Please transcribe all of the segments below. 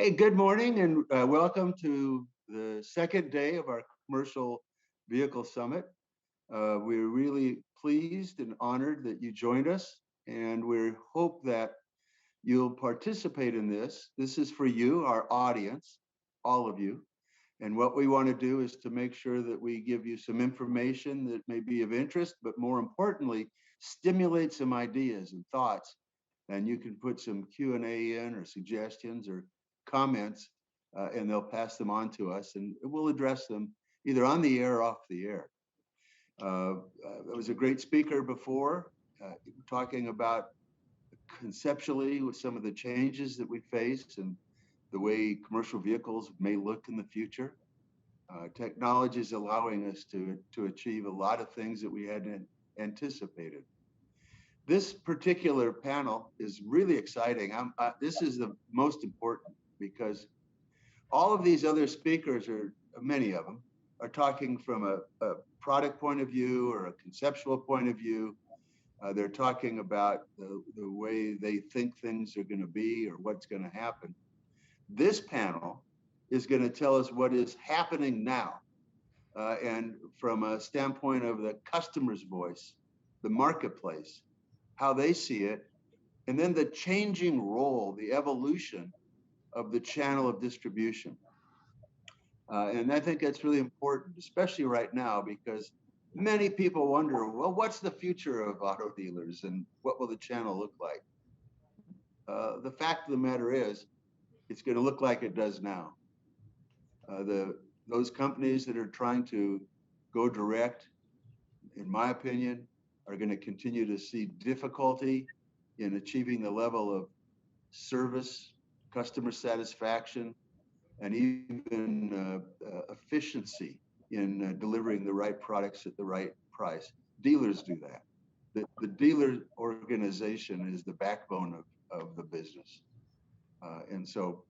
Hey, good morning and welcome to the second day of our Commercial Vehicle Summit. We're really pleased and honored that you joined us, and we hope that you'll participate in this. This is for you, our audience, all of you. And what we want to do is to make sure that we give you some information that may be of interest, but more importantly, stimulate some ideas and thoughts. And you can put some Q&A in or suggestions or comments, and they'll pass them on to us, and we'll address them either on the air or off the air. There was a great speaker before talking about conceptually with some of the changes that we face and the way commercial vehicles may look in the future. Technology is allowing us to achieve a lot of things that we hadn't anticipated. This particular panel is really exciting. This is the most important because all of these other speakers, or many of them, are talking from a product point of view or a conceptual point of view. They're talking about the way they think things are going to be or what's going to happen. This panel is going to tell us what is happening now, and from a standpoint of the customer's voice, the marketplace, how they see it, and then the changing role, the evolution of the channel of distribution. And I think that's really important, especially right now, because many people wonder, well, what's the future of auto dealers and what will the channel look like? The fact of the matter is, it's going to look like it does now. Those companies that are trying to go direct, in my opinion, are going to continue to see difficulty in achieving the level of service, customer satisfaction, and even efficiency in delivering the right products at the right price. Dealers do that. The dealer organization is the backbone of the business. And so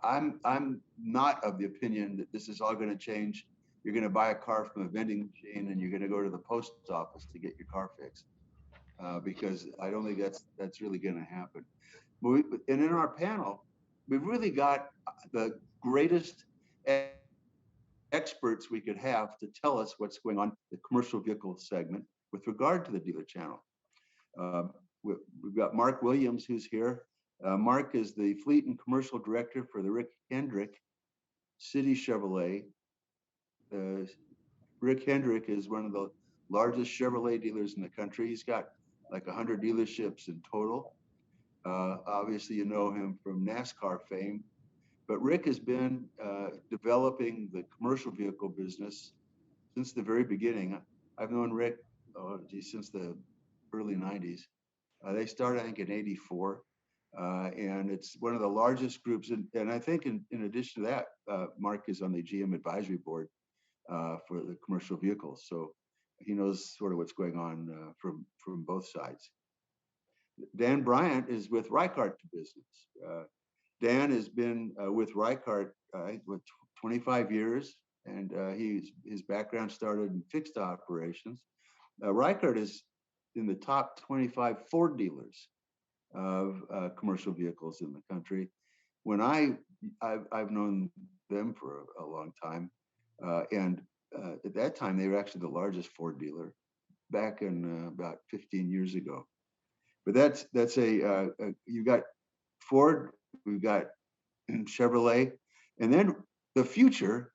I'm not of the opinion that this is all going to change. You're going to buy a car from a vending machine and you're going to go to the post office to get your car fixed, because I don't think that's really going to happen. And in our panel, we've really got the greatest experts we could have to tell us what's going on in the commercial vehicle segment with regard to the dealer channel. We've got Mark Williams, who's here. Mark is the Fleet and Commercial Director for the Hendrick City Chevrolet. Rick Hendrick is one of the largest Chevrolet dealers in the country. He's got like 100 dealerships in total. Obviously, you know him from NASCAR fame, but Rick has been developing the commercial vehicle business since the very beginning. I've known Rick since the early 90s. They started, I think, in '84, and it's one of the largest groups. And I think in addition to that, Mark is on the GM advisory board for the commercial vehicles. So he knows sort of what's going on from both sides. Dan Bryan is with Ricart Business. Dan has been with Ricart with 25 years, and his background started in fixed operations. Ricart is in the top 25 Ford dealers of commercial vehicles in the country. When I've known them for a long time, and at that time they were actually the largest Ford dealer back in about 15 years ago. But that's you've got Ford, we've got Chevrolet, and then the future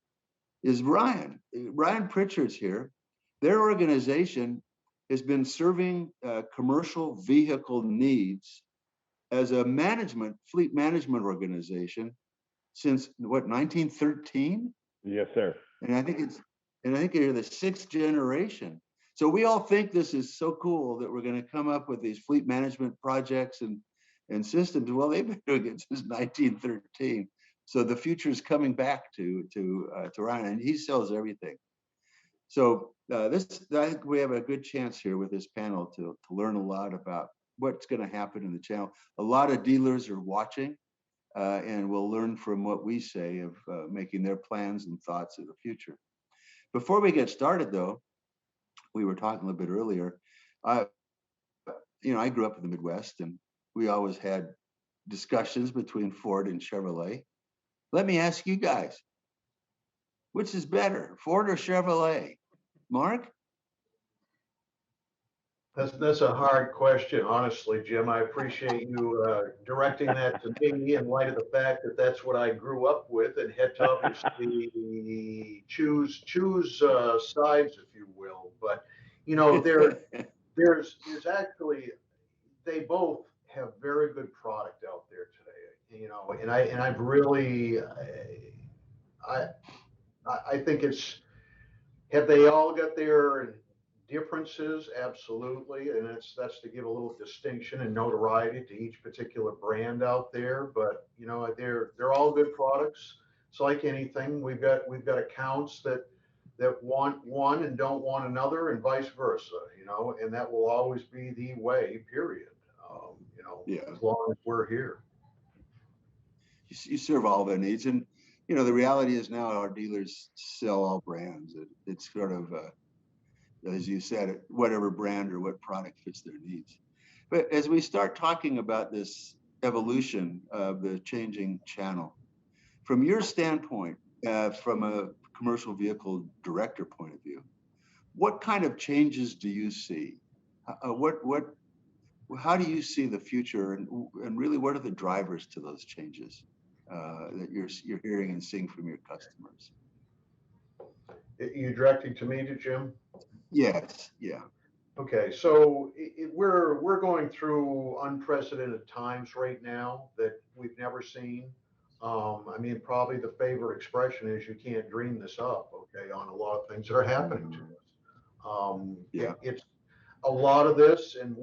is Bryan. Bryan Pritchard's here. Their organization has been serving commercial vehicle needs as a fleet management organization since what, 1913? Yes, sir. And I think they're the 6th generation. So we all think this is so cool that we're going to come up with these fleet management projects and systems. Well, they've been doing it since 1913. So the future is coming back to Ryan, and he sells everything. So I think we have a good chance here with this panel to learn a lot about what's going to happen in the channel. A lot of dealers are watching, and we'll learn from what we say of making their plans and thoughts of the future. Before we get started, though, we were talking a little bit earlier. I grew up in the Midwest, and we always had discussions between Ford and Chevrolet. Let me ask you guys, which is better, Ford or Chevrolet? Mark? That's a hard question, honestly, Jim. I appreciate you directing that to me in light of the fact that that's what I grew up with and had to obviously choose sides, if you will. But you know, there's actually they both have very good product out there today. You know, and I've really I I think it's have they all got their differences? Absolutely, and that's to give a little distinction and notoriety to each particular brand out there. But you know, they're all good products. It's like anything. We've got accounts that want one and don't want another, and vice versa. You know, and that will always be the way. Period. You know, Yeah. as long as we're here. You serve all their needs. And, you know, the reality is now our dealers sell all brands. It's sort of, as you said, whatever brand or what product fits their needs. But as we start talking about this evolution of the changing channel, from your standpoint, from a commercial vehicle director point of view, what kind of changes do you see? How do you see the future, and really, what are the drivers to those changes that you're hearing and seeing from your customers? You directing to me, to Jim? Yes, yeah. Okay, so we're going through unprecedented times right now that we've never seen. I mean, probably the favorite expression is "you can't dream this up." Okay, on a lot of things that are happening to us. Yeah. It's a lot of this, and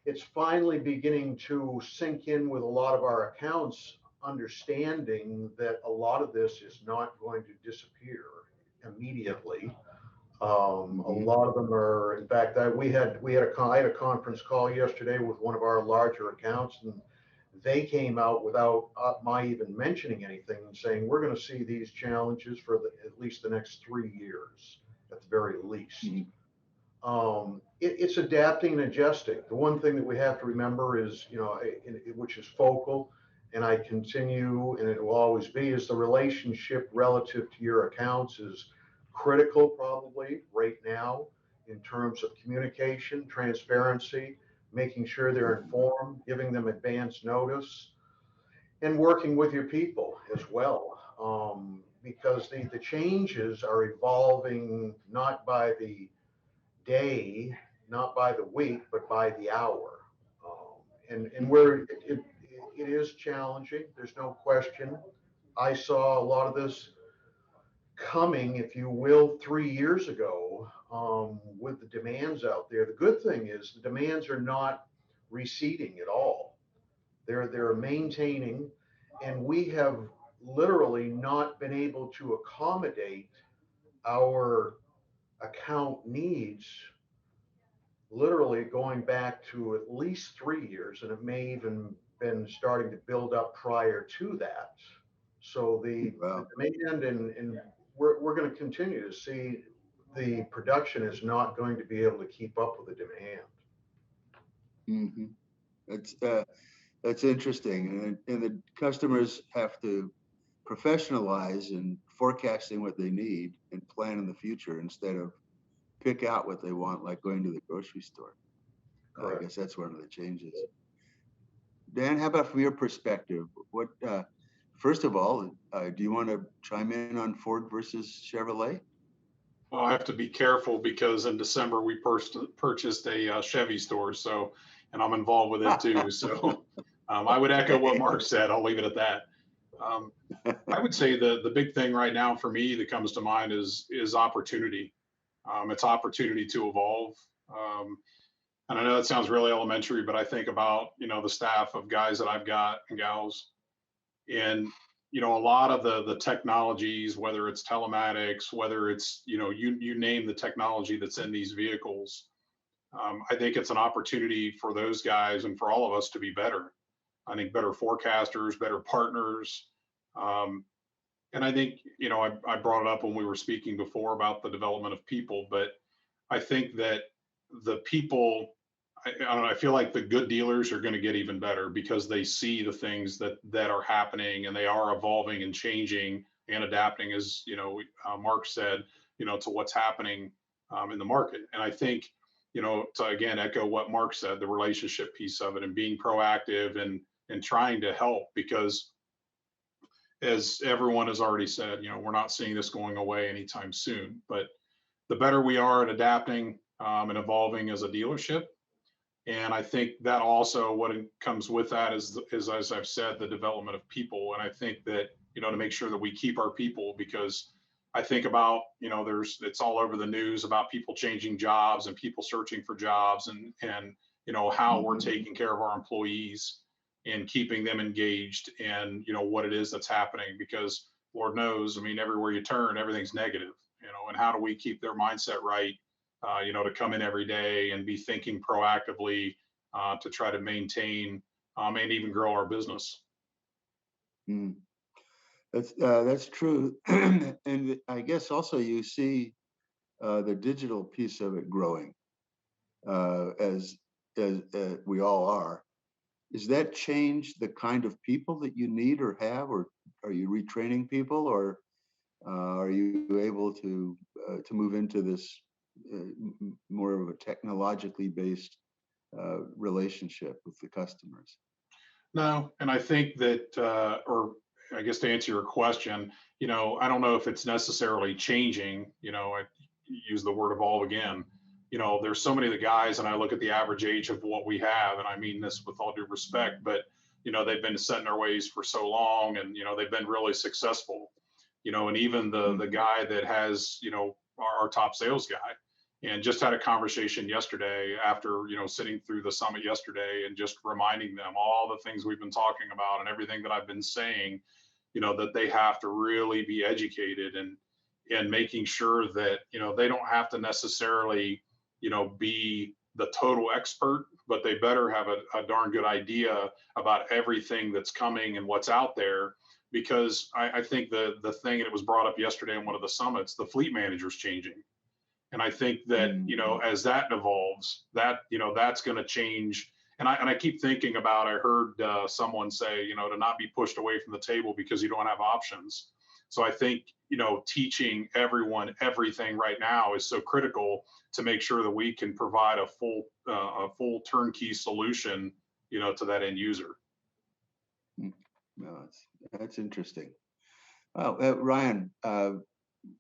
it's finally beginning to sink in with a lot of our accounts, understanding that a lot of this is not going to disappear immediately. A lot of them are, in fact, I had a conference call yesterday with one of our larger accounts, and they came out without my even mentioning anything and saying, we're going to see these challenges for at least the next 3 years, at the very least. It's adapting and adjusting. The one thing that we have to remember is, you know, which is focal, and I continue, and it will always be, is the relationship relative to your accounts is critical probably right now in terms of communication, transparency, making sure they're informed, giving them advance notice, and working with your people as well. Because the changes are evolving not by the day, not by the week, but by the hour. And where it is challenging, there's no question. I saw a lot of this coming, if you will, 3 years ago with the demands out there. The good thing is the demands are not receding at all. They're maintaining, and we have literally not been able to accommodate our account needs literally going back to at least 3 years, and it may even been starting to build up prior to that. So Wow. the demand, and we're going to continue to see the production is not going to be able to keep up with the demand. Mm-hmm. That's interesting, and the customers have to professionalize in forecasting what they need and plan in the future instead of pick out what they want, like going to the grocery store. I guess that's one of the changes. Dan, how about from your perspective? What, first of all, do you want to chime in on Ford versus Chevrolet? Well, I have to be careful because in December we purchased a Chevy store, so, and I'm involved with it too. So I would echo what Mark said. I'll leave it at that. I would say the big thing right now for me that comes to mind is opportunity. It's opportunity to evolve. And I know that sounds really elementary, but I think about, you know, the staff of guys that I've got and gals, and you know, a lot of the technologies, whether it's telematics, whether it's, you know, you name the technology that's in these vehicles. I think it's an opportunity for those guys and for all of us to be better. I think better forecasters, better partners. And I think, you know, I brought it up when we were speaking before about the development of people, but I think that the people I don't know, I feel like the good dealers are going to get even better because they see the things that are happening, and they are evolving and changing and adapting, as Mark said, to what's happening in the market. And I think, to again echo what Mark said, the relationship piece of it and being proactive and trying to help, because as everyone has already said, we're not seeing this going away anytime soon. But the better we are at adapting and evolving as a dealership. And I think that also what comes with that is, as I've said, the development of people. And I think that, to make sure that we keep our people, because I think about, it's all over the news about people changing jobs and people searching for jobs, and how we're taking care of our employees and keeping them engaged, and, what it is that's happening, because Lord knows, I mean, everywhere you turn, everything's negative, and how do we keep their mindset right? To come in every day and be thinking proactively to try to maintain and even grow our business. Mm. That's true. And I guess also you see the digital piece of it growing as we all are. Does that change the kind of people that you need or have, or are you retraining people, or are you able to move into this more of a technologically based relationship with the customers? No, and I think that, or I guess to answer your question, I don't know if it's necessarily changing. I use the word evolve again. There's so many of the guys, and I look at the average age of what we have, and I mean this with all due respect, but they've been set in their ways for so long, and they've been really successful. And even the guy that has, our top sales guy, and just had a conversation yesterday after, sitting through the summit yesterday, and just reminding them all the things we've been talking about and everything that I've been saying, that they have to really be educated, and making sure that, they don't have to necessarily, be the total expert, but they better have a darn good idea about everything that's coming and what's out there. Because I think the thing, and it was brought up yesterday in one of the summits, the fleet manager's changing. And I think that, as that evolves, that, that's going to change. And I keep thinking about, I heard someone say, to not be pushed away from the table because you don't have options. So I think, teaching everyone everything right now is so critical to make sure that we can provide a full turnkey solution, to that end user. No, that's interesting. Well, Ryan,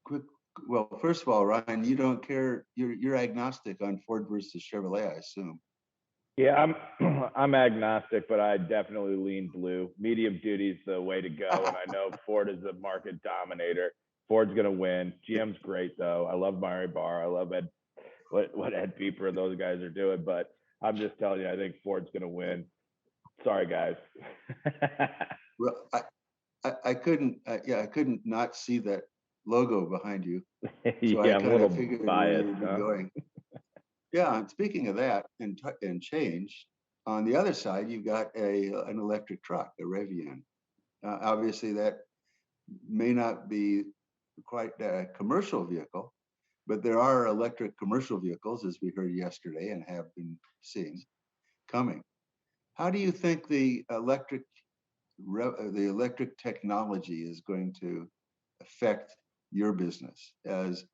quick. Well, first of all, Ryan, you don't care. You're agnostic on Ford versus Chevrolet, I assume. Yeah, I'm agnostic, but I definitely lean blue. Medium duty is the way to go, and I know Ford is a market dominator. Ford's gonna win. GM's great though. I love Mari Barr. I love what Ed Pieper and those guys are doing, but I'm just telling you, I think Ford's gonna win. Sorry, guys. Well, I couldn't not see that logo behind you. So yeah, I'm a little figured biased. where you'd be going. Yeah, and speaking of that and change, on the other side, you've got an electric truck, a Rivian. Obviously, that may not be quite a commercial vehicle, but there are electric commercial vehicles, as we heard yesterday and have been seeing coming. How do you think the electric technology is going to affect your business as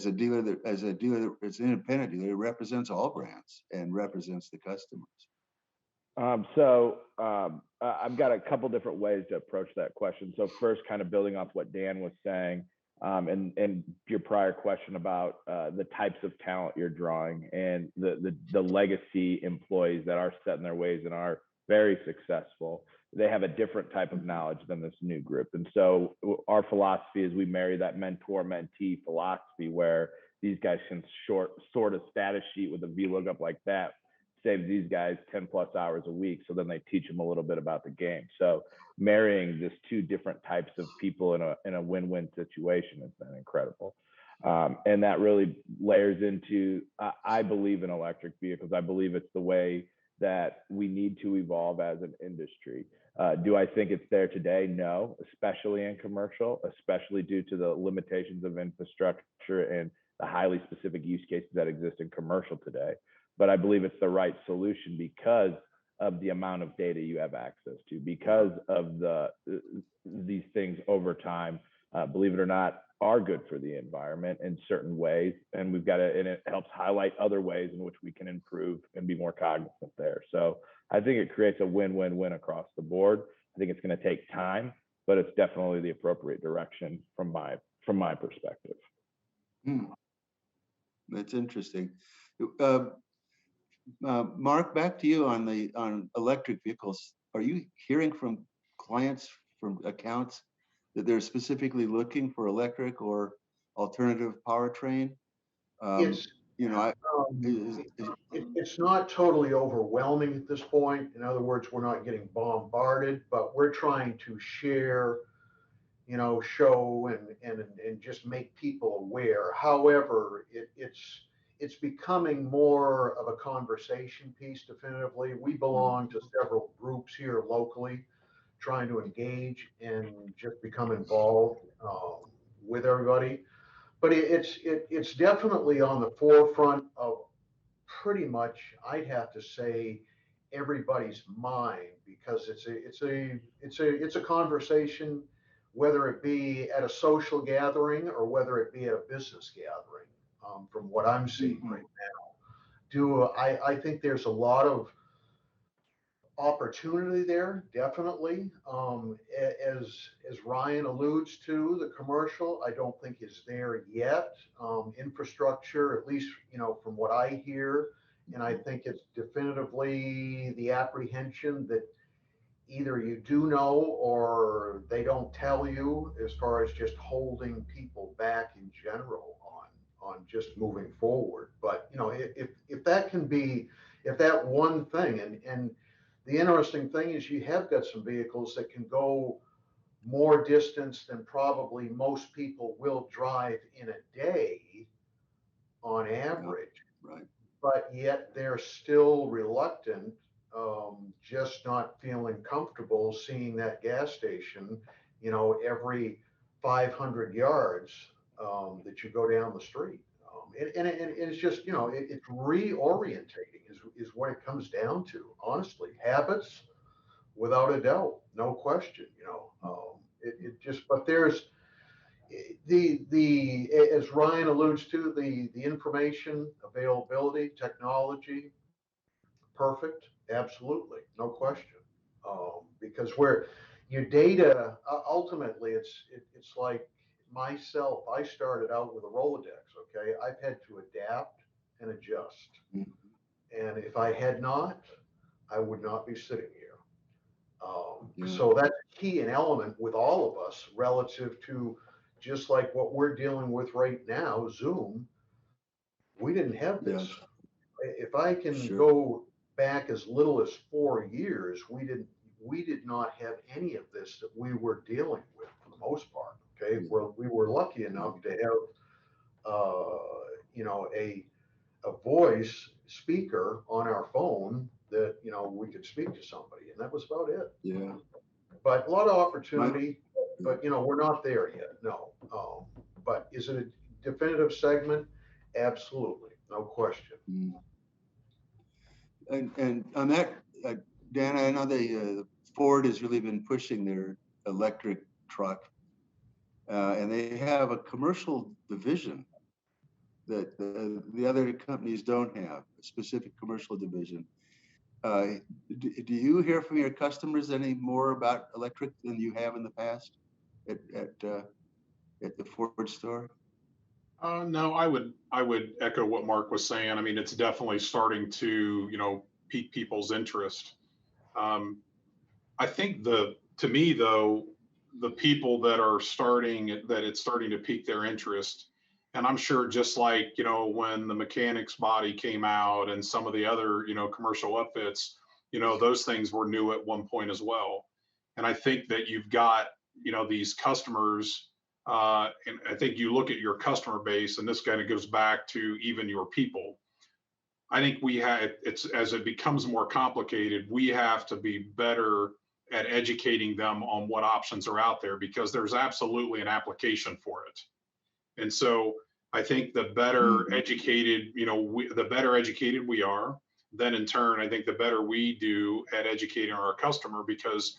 a dealer as an independent dealer that represents all brands and represents the customers? I've got a couple different ways to approach that question. So first, kind of building off what Dan was saying, and your prior question about the types of talent you're drawing, and the legacy employees that are set in their ways and are very successful. They have a different type of knowledge than this new group. And so our philosophy is we marry that mentor-mentee philosophy, where these guys can sort a status sheet with a VLOOKUP like that, saves these guys 10 plus hours a week. So then they teach them a little bit about the game. So marrying just two different types of people in a win-win situation has been incredible. And that really layers into, I believe in electric vehicles. I believe it's the way that we need to evolve as an industry. Do I think it's there today? No, especially in commercial, especially due to the limitations of infrastructure and the highly specific use cases that exist in commercial today. but I believe it's the right solution because of the amount of data you have access to, because of these things over time, believe it or not, are good for the environment in certain ways. And and it helps highlight other ways in which we can improve and be more cognizant there. So I think it creates a win-win-win across the board. I think it's going to take time, but it's definitely the appropriate direction from my perspective. That's interesting. Mark, back to you on electric vehicles. Are you hearing from clients, from accounts, that they're specifically looking for electric or alternative powertrain? It's You know, it's not totally overwhelming at this point. In other words, we're not getting bombarded, but we're trying to share, show and just make people aware. However, it's becoming more of a conversation piece. Definitively, we belong to several groups here locally, trying to engage and just become involved with everybody. But it's definitely on the forefront of pretty much, I'd have to say, everybody's mind, because it's a conversation, whether it be at a social gathering or whether it be at a business gathering. From what I'm seeing right now, I think there's a lot of opportunity there, definitely. As Ryan alludes to, the commercial, I don't think is there yet. Infrastructure, at least, from what I hear, and I think it's definitively the apprehension that either you do know or they don't tell you, as far as just holding people back in general on just moving forward. But if that can be, if that one thing, and the interesting thing is you have got some vehicles that can go more distance than probably most people will drive in a day on average. right. But yet they're still reluctant, just not feeling comfortable seeing that gas station, every 500 yards that you go down the street. And it's just, it's reorientating is what it comes down to, honestly. Habits, without a doubt, no question, it just, but there's as Ryan alludes to, the information availability, technology, perfect, absolutely, no question. Because where your data, ultimately, it's like myself, I started out with a Rolodex, okay? I've had to adapt and adjust. And if I had not, I would not be sitting here. So that's key and element with all of us relative to just like what we're dealing with right now, Zoom. We didn't have this. Yes. If I can go back as little as 4 years, we did not have any of this that we were dealing with for the most part. Okay, well, we were lucky enough to have a voice speaker on our phone that we could speak to somebody, and that was about it. Yeah. But a lot of opportunity, but we're not there yet. No. But is it a definitive segment? Absolutely, no question. And on that, Dan, I know the Ford has really been pushing their electric truck, and they have a commercial division that the other companies don't have, a specific commercial division. Do you hear from your customers any more about electric than you have in the past at the Ford store? No, I would echo what Mark was saying. I mean, it's definitely starting to, pique people's interest. I think to me though, the people that it's starting to pique their interest, and I'm sure just like, when the mechanic's body came out and some of the other, commercial upfits, those things were new at one point as well. And I think that you've got, these customers, and I think you look at your customer base, and this kind of goes back to even your people. I think as it becomes more complicated, we have to be better at educating them on what options are out there, because there's absolutely an application for it. And so I think the better educated, the better educated we are, then in turn, I think the better we do at educating our customer, because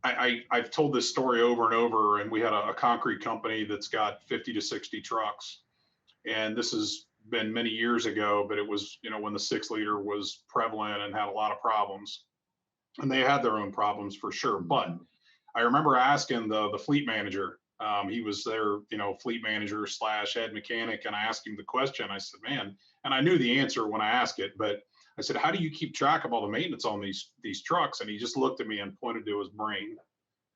I've told this story over and over, and we had a concrete company that's got 50 to 60 trucks. And this has been many years ago, but it was, when the 6-liter was prevalent and had a lot of problems. And they had their own problems for sure. But I remember asking the fleet manager, he was their, fleet manager / head mechanic. And I asked him the question. I said, man, and I knew the answer when I asked it, but I said, how do you keep track of all the maintenance on these trucks? And he just looked at me and pointed to his brain.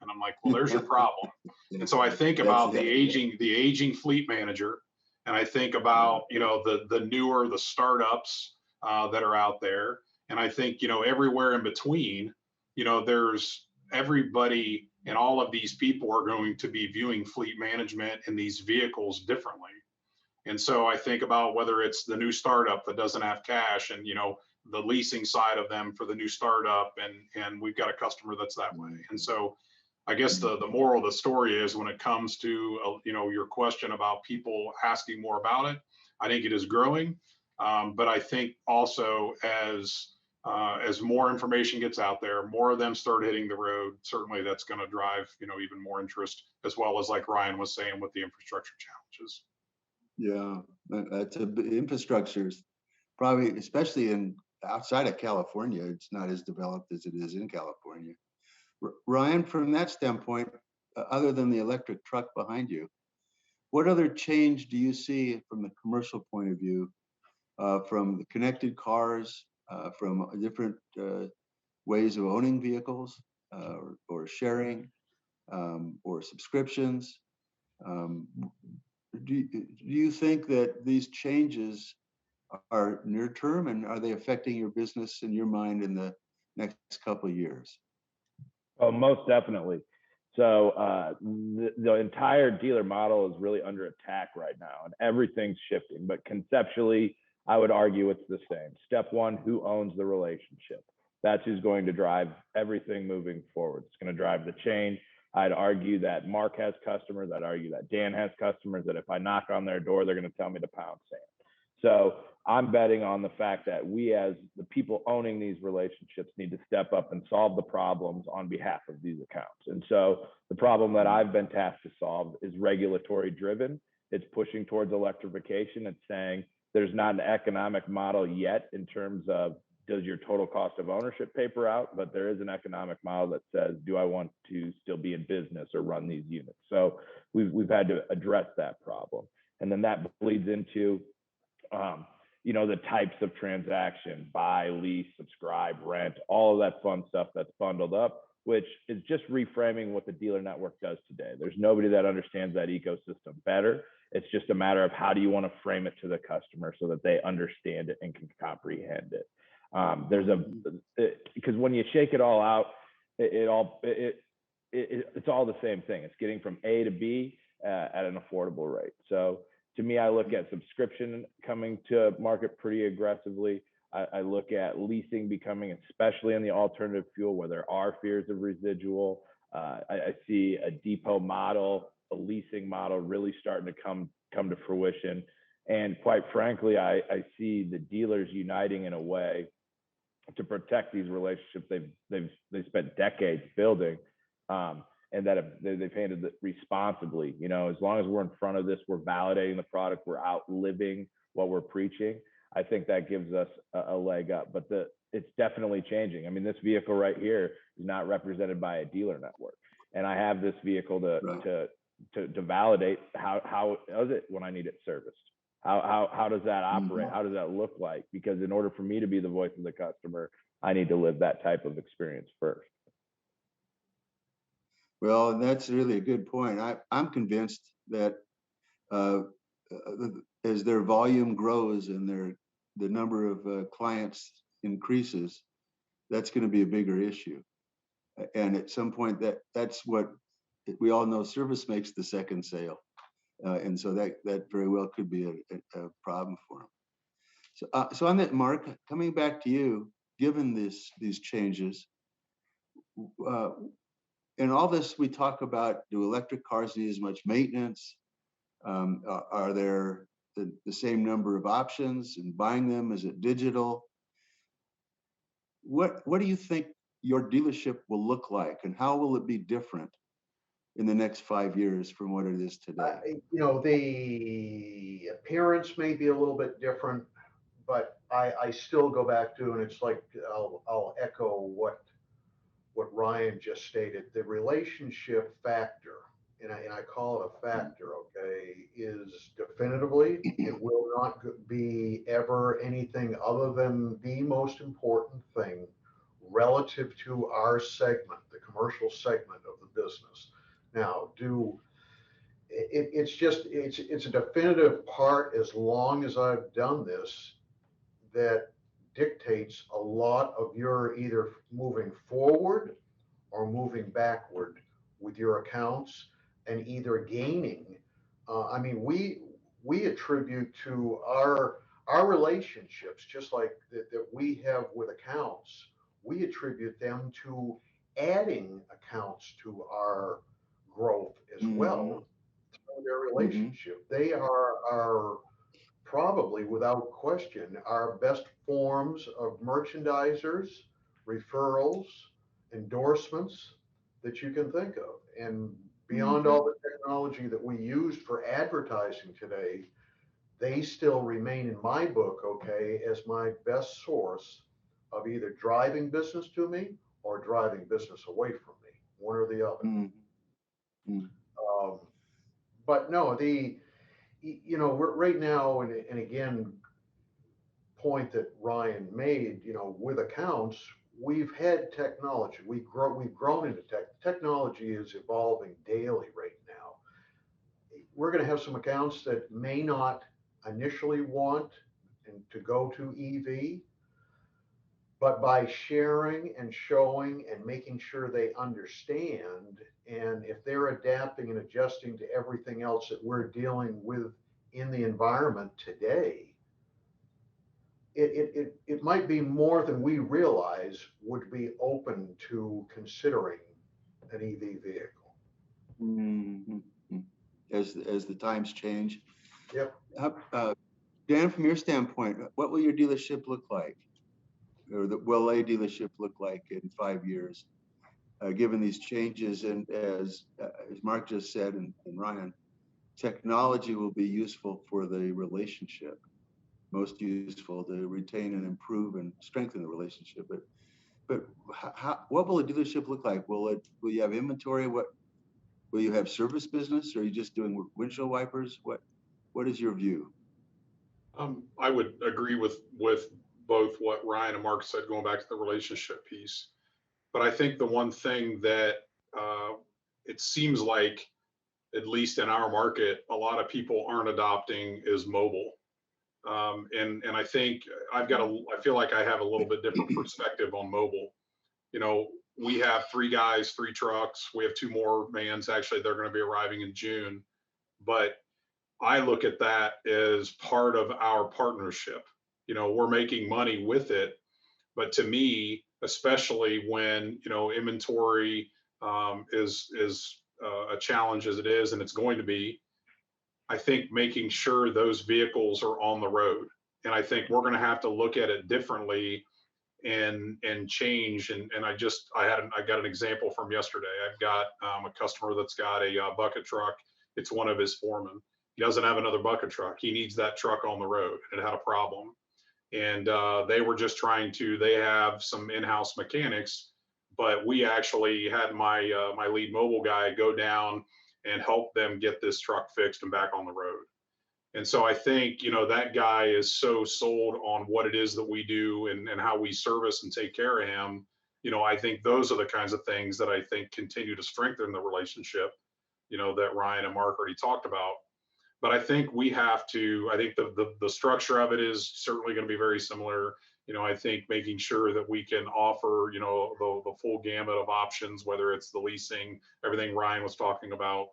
And I'm like, well, there's your problem. And so I think about the aging fleet manager. And I think about, the newer, the startups that are out there. And I think, everywhere in between, there's everybody, and all of these people are going to be viewing fleet management and these vehicles differently. And so I think about whether it's the new startup that doesn't have cash, and, the leasing side of them for the new startup. And we've got a customer that's that way. And so I guess the moral of the story is, when it comes to, your question about people asking more about it, I think it is growing. But I think also as more information gets out there, more of them start hitting the road, certainly that's going to drive, even more interest, as well as, like Ryan was saying, with the infrastructure challenges. Yeah, that's infrastructure's probably, especially outside of California, it's not as developed as it is in California. Ryan, from that standpoint, other than the electric truck behind you, what other change do you see from the commercial point of view, from the connected cars, from different ways of owning vehicles, or sharing, or subscriptions? Do you think that these changes are near term, and are they affecting your business in your mind in the next couple of years? Oh, most definitely. So the entire dealer model is really under attack right now, and everything's shifting. But conceptually, I would argue it's the same. Step one, who owns the relationship? That's who's going to drive everything moving forward. It's going to drive the change. I'd argue that Mark has customers. I'd argue that Dan has customers, that if I knock on their door, they're going to tell me to pound sand. So I'm betting on the fact that we, as the people owning these relationships, need to step up and solve the problems on behalf of these accounts. And so the problem that I've been tasked to solve is regulatory driven. It's pushing towards electrification. It's saying there's not an economic model yet in terms of, does your total cost of ownership paper out? But there is an economic model that says, do I want to still be in business or run these units? So we've had to address that problem. And then that bleeds into the types of transaction: buy, lease, subscribe, rent, all of that fun stuff that's bundled up, which is just reframing what the dealer network does today. There's nobody that understands that ecosystem better. It's just a matter of, how do you want to frame it to the customer so that they understand it and can comprehend it. Because when you shake it all out, it's all the same thing. It's getting from A to B at an affordable rate. So to me, I look at subscription coming to market pretty aggressively. I look at leasing becoming, especially in the alternative fuel where there are fears of residual. I see a depot model, a leasing model really starting to come to fruition. And quite frankly, I see the dealers uniting in a way to protect these relationships they've spent decades building. And that they've handled it responsibly. As long as we're in front of this, we're validating the product, we're outliving what we're preaching. I think that gives us a leg up. But it's definitely changing. I mean, this vehicle right here is not represented by a dealer network, and I have this vehicle to validate how is it when I need it serviced. How does that operate? How does that look like? Because in order for me to be the voice of the customer, I need to live that type of experience first. Well, that's really a good point. I'm convinced that as their volume grows and the number of clients increases, that's going to be a bigger issue. And at some point, that's what we all know: service makes the second sale, and so that very well could be a problem for them. So on that, Mark, coming back to you, given these changes. In all this, we talk about, do electric cars need as much maintenance? Are there the same number of options in buying them? Is it digital? What do you think your dealership will look like, and how will it be different in the next 5 years from what it is today? The appearance may be a little bit different, but I still go back to, and it's like, I'll echo what Ryan just stated, the relationship factor, and I call it a factor, okay, is definitively, it will not be ever anything other than the most important thing relative to our segment, the commercial segment of the business. Now, it's a definitive part, as long as I've done this, that dictates a lot of your either moving forward or moving backward with your accounts, and either gaining. I mean, we attribute to our relationships, just like that we have with accounts. We attribute them to adding accounts to our growth as well through their relationship. They are probably, without question, our best forms of merchandisers, referrals, endorsements that you can think of. And beyond all the technology that we use for advertising today, they still remain in my book, okay, as my best source of either driving business to me or driving business away from me, one or the other. But no, we're right now, and again, point that Ryan made, with accounts, we've had technology. We've grown into technology is evolving daily right now. We're going to have some accounts that may not initially want to go to EV, but by sharing and showing and making sure they understand, and if they're adapting and adjusting to everything else that we're dealing with in the environment today, it might be more than we realize would be open to considering an EV vehicle. As the times change. Yep. Dan, from your standpoint, what will your dealership look like, or will a dealership look like in 5 years, given these changes? And as Mark just said, and Ryan, technology will be useful for the relationship, most useful to retain and improve and strengthen the relationship. But what will a dealership look like? Will you have inventory? What will you have, service business, or are you just doing windshield wipers? What is your view? I would agree with both what Ryan and Mark said, going back to the relationship piece. But I think the one thing that it seems like, at least in our market, a lot of people aren't adopting is mobile. And I think I feel like I have a little bit different perspective on mobile. We have 3 guys, 3 trucks. We have 2 more vans. Actually, they're going to be arriving in June. But I look at that as part of our partnership. We're making money with it. But to me, especially when, inventory is a challenge as it is, and it's going to be, I think making sure those vehicles are on the road. And I think we're going to have to look at it differently and change. And I got an example from yesterday. I've got a customer that's got a bucket truck. It's one of his foremen. He doesn't have another bucket truck. He needs that truck on the road, and it had a problem. And they were just they have some in-house mechanics, but we actually had my lead mobile guy go down and help them get this truck fixed and back on the road. And so I think, that guy is so sold on what it is that we do and how we service and take care of him. I think those are the kinds of things that I think continue to strengthen the relationship, that Ryan and Mark already talked about. But I think I think the structure of it is certainly going to be very similar. I think making sure that we can offer, the full gamut of options, whether it's the leasing, everything Ryan was talking about.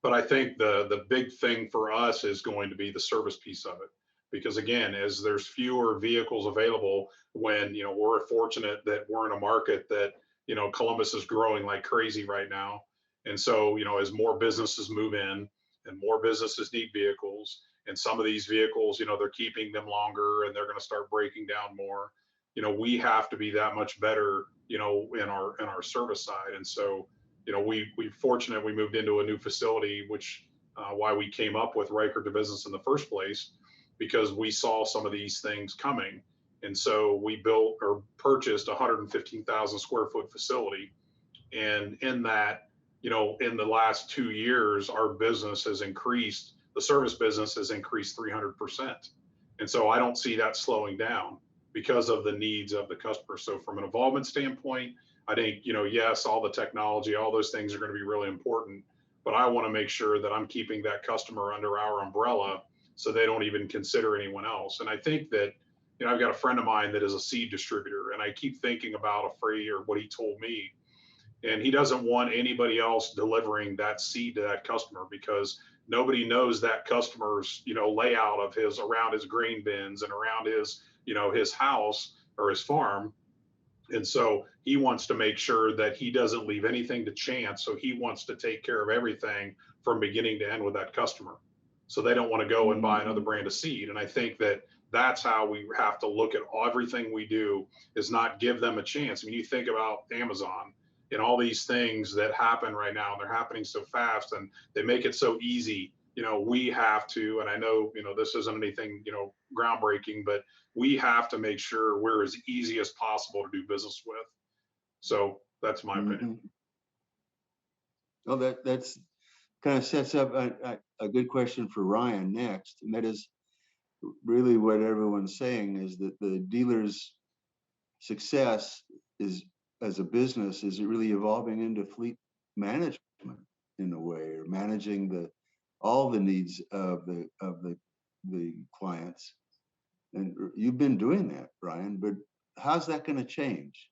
But I think the big thing for us is going to be the service piece of it. Because again, as there's fewer vehicles available, when, we're fortunate that we're in a market that, Columbus is growing like crazy right now. And so, as more businesses move in, and more businesses need vehicles. And some of these vehicles, they're keeping them longer and they're going to start breaking down more. We have to be that much better, in our service side. And so, we fortunate we moved into a new facility, which why we came up with Ricart to Business in the first place, because we saw some of these things coming. And so we built or purchased a 115,000 square foot facility. And in that, in the last 2 years, our business has increased, the service business has increased 300%. And so I don't see that slowing down because of the needs of the customer. So from an involvement standpoint, I think, yes, all the technology, all those things are going to be really important, but I want to make sure that I'm keeping that customer under our umbrella so they don't even consider anyone else. And I think that, I've got a friend of mine that is a seed distributor, and I keep thinking about a phrase or what he told me. And he doesn't want anybody else delivering that seed to that customer, because nobody knows that customer's, layout of around his grain bins and around his, his house or his farm. And so he wants to make sure that he doesn't leave anything to chance. So he wants to take care of everything from beginning to end with that customer. So they don't want to go and buy another brand of seed. And I think that that's how we have to look at everything we do, is not give them a chance. I mean, you think about Amazon and all these things that happen right now, and they're happening so fast and they make it so easy. We have to, and I know, this isn't anything, groundbreaking, but we have to make sure we're as easy as possible to do business with. So that's my opinion. Well, that's kind of sets up a good question for Ryan next. And that is really what everyone's saying, is that the dealer's success is, as a business, is really evolving into fleet management in a way, or managing all the needs of the clients. And you've been doing that, Bryan, but how's that going to change?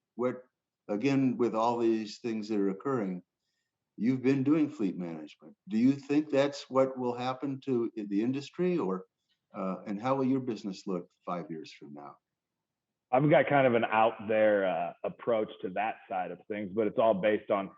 Again, with all these things that are occurring, you've been doing fleet management. Do you think that's what will happen to the industry, and how will your business look 5 years from now? I've got kind of an out there approach to that side of things, but it's all based on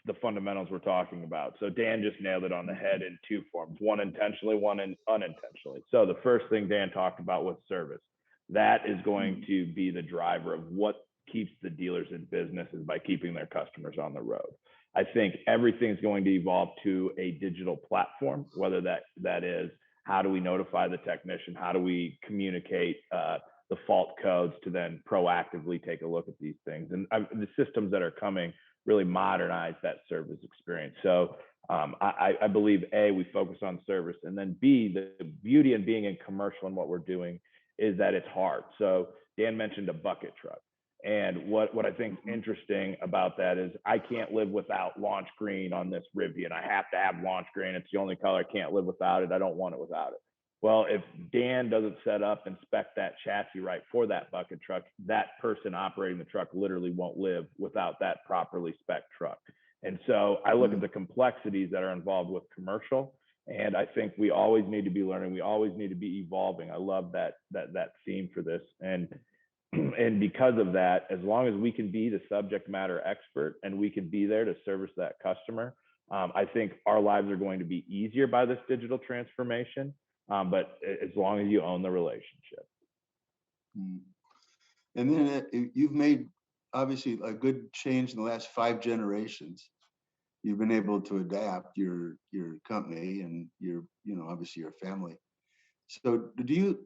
the fundamentals we're talking about. So Dan just nailed it on the head in two forms: one intentionally, one unintentionally. So the first thing Dan talked about was service. That is going to be the driver of what keeps the dealers in business, is by keeping their customers on the road. I think everything's going to evolve to a digital platform, whether that is, how do we notify the technician? How do we communicate the fault codes to then proactively take a look at these things? And the systems that are coming really modernize that service experience. So I believe, A, we focus on service, and then B, the beauty in being in commercial and what we're doing is that it's hard. So Dan mentioned a bucket truck. And what I think is interesting about that is I can't live without launch green on this Rivian. I have to have launch green. It's the only color. I can't live without it. I don't want it without it. Well, if Dan doesn't set up and spec that chassis right for that bucket truck, that person operating the truck literally won't live without that properly spec truck. And so I look at the complexities that are involved with commercial, and I think we always need to be learning. We always need to be evolving. I love that theme for this. And because of that, as long as we can be the subject matter expert and we can be there to service that customer, I think our lives are going to be easier by this digital transformation. But as long as you own the relationship. And then you've made, obviously, a good change in the last 5 generations. You've been able to adapt your company and obviously your family. So do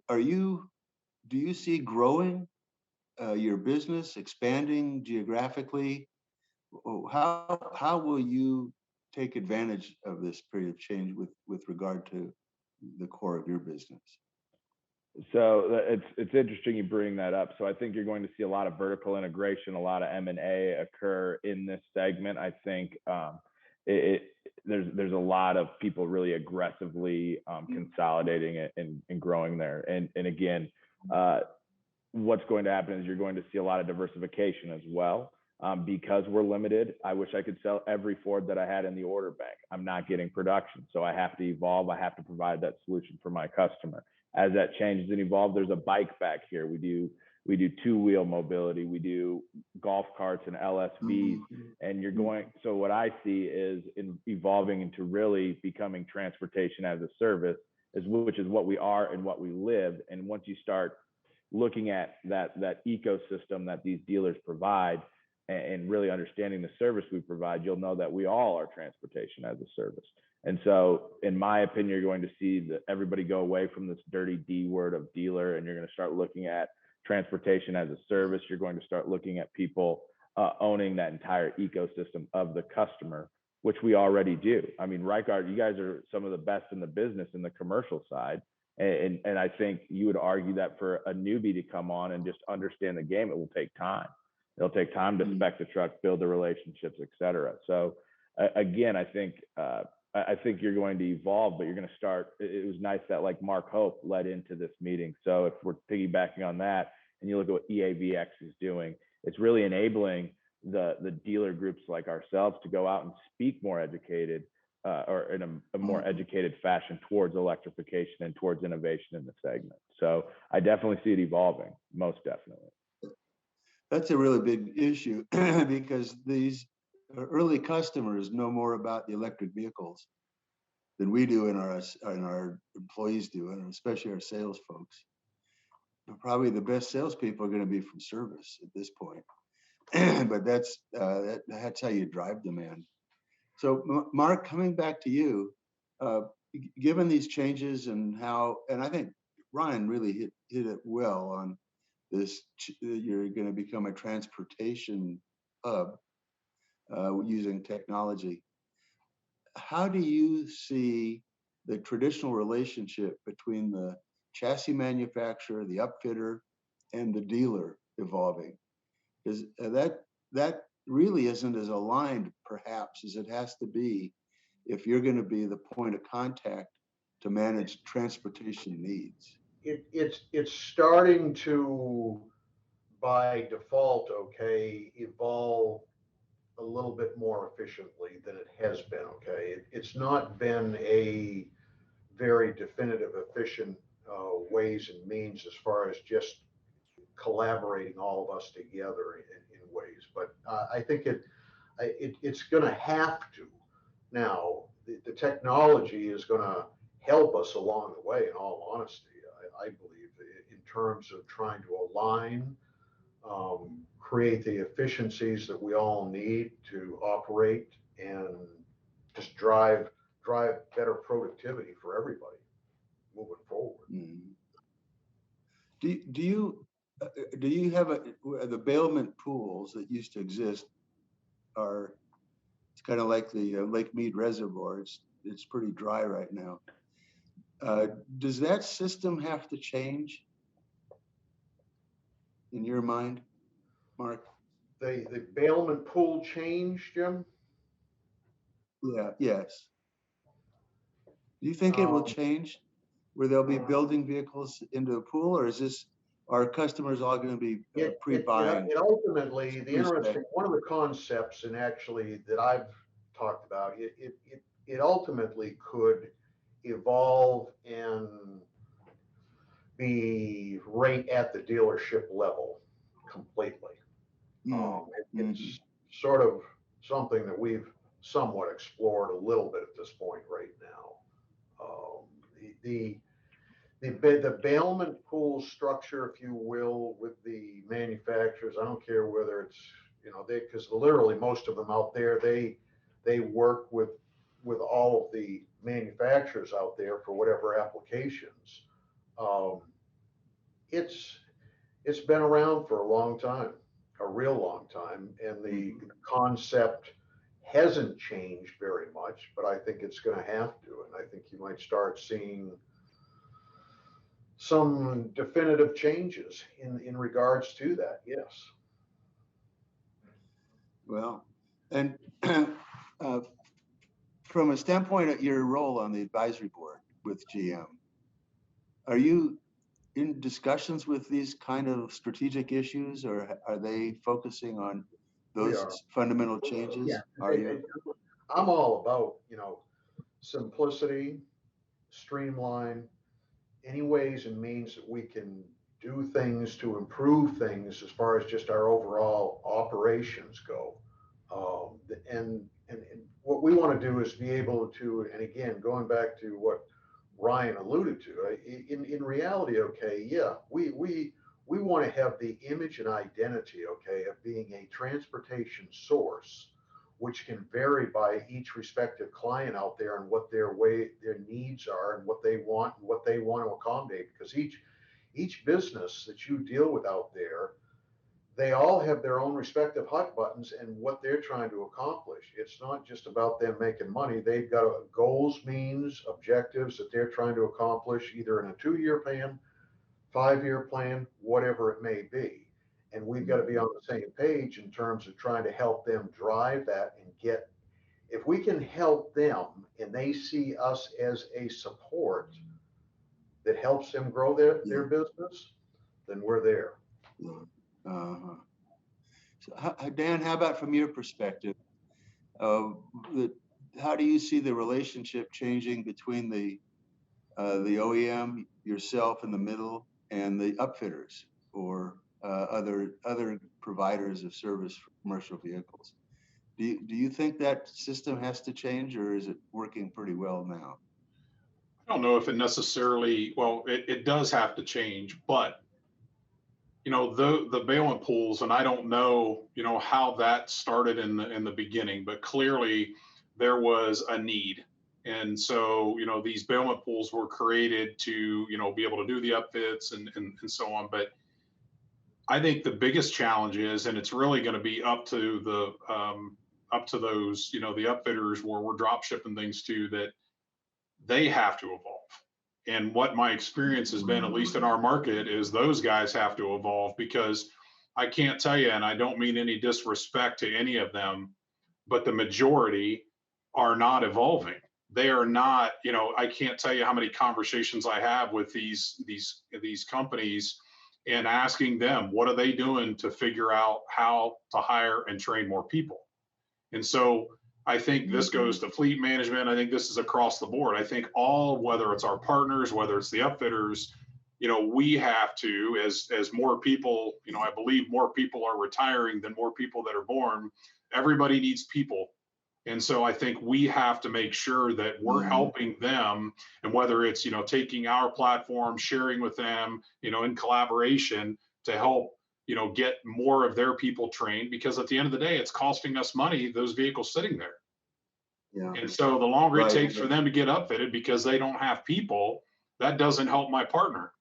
you see growing your business, expanding geographically? How will you take advantage of this period of change with regard to the core of your business? So it's interesting you bring that up. So I think you're going to see a lot of vertical integration, a lot of M&A occur in this segment. I think there's a lot of people really aggressively consolidating it and growing there. And again, what's going to happen is you're going to see a lot of diversification as well. Because we're limited, I wish I could sell every Ford that I had in the order bank. I'm not getting production, so I have to evolve. I have to provide that solution for my customer. As that changes and evolves, there's a bike back here. We do we do two-wheel mobility, we do golf carts and LSVs, and you're going, so what I see is evolving into really becoming transportation as a service, which is what we are and what we live. And once you start looking at that ecosystem that these dealers provide and really understanding the service we provide, you'll know that we all are transportation as a service. And so, in my opinion, you're going to see everybody go away from this dirty D word of dealer, and you're going to start looking at transportation as a service. You're going to start looking at people owning that entire ecosystem of the customer, which we already do. I mean, Ricart, you guys are some of the best in the business in the commercial side. And I think you would argue that for a newbie to come on and just understand the game, it will take time. It'll take time to spec the truck, build the relationships, et cetera. So again, I think you're going to evolve, but you're going to start. It was nice that like Mark Hope led into this meeting. So if we're piggybacking on that and you look at what EAVX is doing, it's really enabling the dealer groups like ourselves to go out and speak more educated or in a more educated fashion towards electrification and towards innovation in the segment. So I definitely see it evolving, most definitely. That's a really big issue because these early customers know more about the electric vehicles than we do and our employees do, and especially our sales folks. Probably the best salespeople are going to be from service at this point, but that's how you drive demand. So, Mark, coming back to you, given these changes and I think Ryan really hit it well on this, you're going to become a transportation hub using technology. How do you see the traditional relationship between the chassis manufacturer, the upfitter, and the dealer evolving? Is that really isn't as aligned, perhaps, as it has to be if you're going to be the point of contact to manage transportation needs? It's starting to, by default, evolve a little bit more efficiently than it has been. It's not been a very definitive, efficient ways and means as far as just collaborating all of us together in ways. But I think it's going to have to. Now, the technology is going to help us along the way, in all honesty, I believe, in terms of trying to align, create the efficiencies that we all need to operate and just drive better productivity for everybody moving forward. Do you have the bailment pools that used to exist it's kind of like the Lake Mead Reservoir. It's pretty dry right now. Does that system have to change in your mind, Mark? The bailment pool change, Jim? Yeah, yes. Do you think it will change where they'll be building vehicles into the pool, or are customers all going to be pre-buying? It ultimately, one of the concepts, and actually that I've talked about, it ultimately could evolve and be right at the dealership level completely. It's sort of something that we've somewhat explored a little bit at this point right now. The bailment pool structure, if you will, with the manufacturers, I don't care whether it's, because literally most of them out there, they work with all of the manufacturers out there for whatever applications. It's been around for a long time, a real long time, and the concept hasn't changed very much, but I think it's going to have to, and I think you might start seeing some definitive changes in regards to that. Yes. Well, and from a standpoint of your role on the advisory board with GM, are you in discussions with these kind of strategic issues, or are they focusing on those fundamental changes? Yeah. Are you? I'm all about, simplicity, streamline, any ways and means that we can do things to improve things as far as just our overall operations go. And what we want to do is be able to, and again, going back to what Ryan alluded to, in reality, okay, yeah, we want to have the image and identity, okay, of being a transportation source, which can vary by each respective client out there and what their needs are and what they want to accommodate. Because each business that you deal with out there, they all have their own respective hot buttons and what they're trying to accomplish. It's not just about them making money. They've got goals, means, objectives that they're trying to accomplish, either in a 2-year plan, 5-year plan, whatever it may be. And we've got to be on the same page in terms of trying to help them drive that and get, if we can help them and they see us as a support that helps them grow their business, then we're there. Uh-huh. So, Dan, how about from your perspective? How do you see the relationship changing between the OEM, yourself in the middle, and the upfitters or other providers of service for commercial vehicles? Do you think that system has to change, or is it working pretty well now? I don't know if it necessarily, well, it does have to change, but the bailment pools, and I don't know, how that started in the beginning, but clearly there was a need. And so, these bailment pools were created to, be able to do the upfits and so on. But I think the biggest challenge is, and it's really going to be up to those, the upfitters where we're drop shipping things to, that they have to evolve. And what my experience has been, at least in our market, is those guys have to evolve, because I can't tell you, and I don't mean any disrespect to any of them, but the majority are not evolving. They are not, I can't tell you how many conversations I have with these companies and asking them, what are they doing to figure out how to hire and train more people? And so I think this goes to fleet management. I think this is across the board. I think whether it's our partners, whether it's the upfitters, we have to, as more people, I believe more people are retiring than more people that are born. Everybody needs people. And so I think we have to make sure that we're helping them, and whether it's, taking our platform, sharing with them, in collaboration to help, get more of their people trained, because at the end of the day, it's costing us money, those vehicles sitting there. Yeah. And so the longer it takes for them to get upfitted because they don't have people, that doesn't help my partner.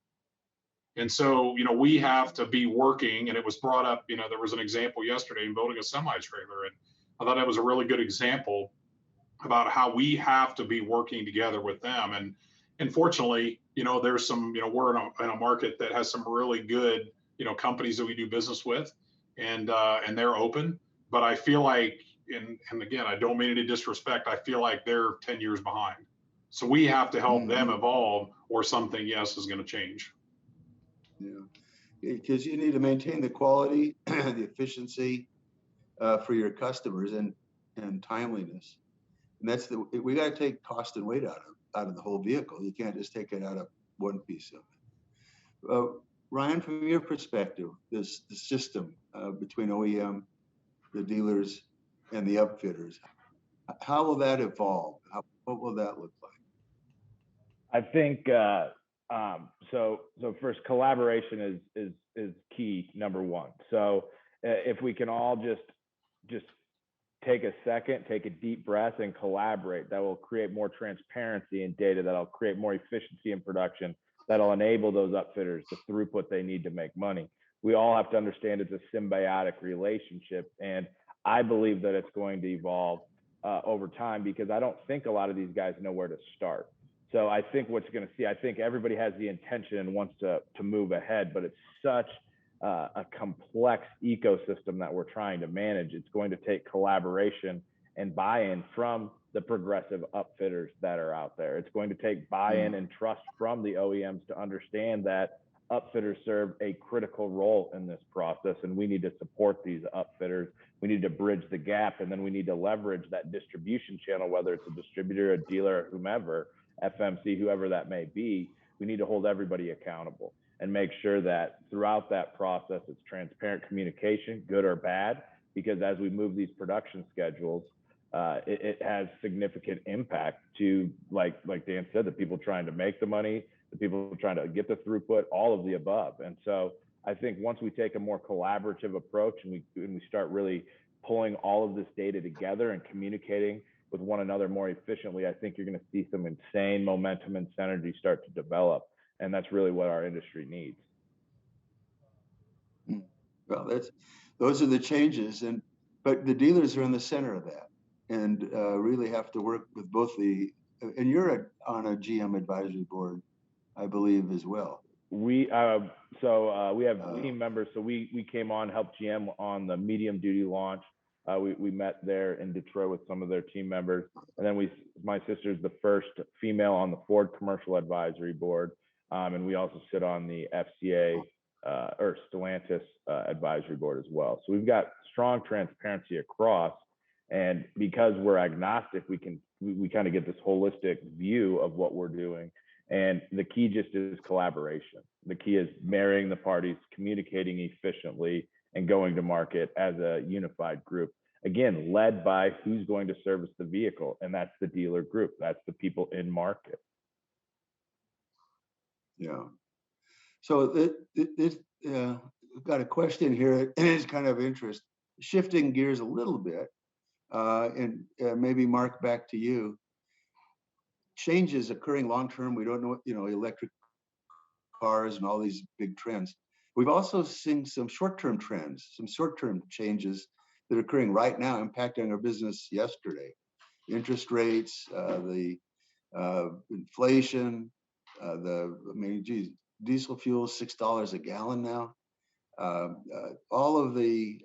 And so, we have to be working, and it was brought up, there was an example yesterday in building a semi-trailer, and I thought that was a really good example about how we have to be working together with them. And fortunately, there's some, we're in a market that has some really good, companies that we do business with, and they're open. But I feel like, and again, I don't mean any disrespect, I feel like they're 10 years behind. So we have to help them evolve, or something, yes, is going to change. Yeah, because you need to maintain the quality, the efficiency for your customers, and timeliness. And we got to take cost and weight out of the whole vehicle. You can't just take it out of one piece of it. Ryan, from your perspective, the system between OEM, the dealers, and the upfitters, how will that evolve? What will that look like? I think so first, collaboration is key, number one. So if we can all just take a second, take a deep breath, and collaborate, that will create more transparency in data, that'll create more efficiency in production, that'll enable those upfitters the throughput they need to make money. We all have to understand it's a symbiotic relationship, and I believe that it's going to evolve over time, because I don't think a lot of these guys know where to start. So I think what you're going to see, I think everybody has the intention and wants to move ahead, but it's such a complex ecosystem that we're trying to manage. It's going to take collaboration and buy-in from the progressive upfitters that are out there. It's going to take buy-in and trust from the OEMs to understand that upfitters serve a critical role in this process, and we need to support these upfitters. We need to bridge the gap, and then we need to leverage that distribution channel, whether it's a distributor, a dealer, whomever, FMC, whoever that may be. We need to hold everybody accountable. and make sure that throughout that process, it's transparent communication, good or bad, because as we move these production schedules, it has significant impact to, like Dan said, the people trying to make the money, the people trying to get the throughput, all of the above. And so I think once we take a more collaborative approach and we start really pulling all of this data together and communicating with one another more efficiently, I think you're going to see some insane momentum and synergy start to develop. And that's really what our industry needs. Well, those are the changes, but the dealers are in the center of that, and really have to work with both and you're on a GM advisory board, I believe, as well. We have team members. So we came on, helped GM on the medium duty launch. We met there in Detroit with some of their team members, and then my sister's the first female on the Ford Commercial Advisory Board, and we also sit on the FCA or Stellantis advisory board as well. So we've got strong transparency across, and because we're agnostic, we kind of get this holistic view of what we're doing. And the key just is collaboration. The key is marrying the parties, communicating efficiently, and going to market as a unified group. Again, led by who's going to service the vehicle, and that's the dealer group. That's the people in market. Yeah. So we've got a question here, and it's kind of interest. Shifting gears a little bit, and maybe Mark, back to you. Changes occurring long term. We don't know, electric cars and all these big trends. We've also seen some short-term trends, some short-term changes that are occurring right now, impacting our business yesterday. Interest rates, the inflation, diesel fuel $6 a gallon now. All of the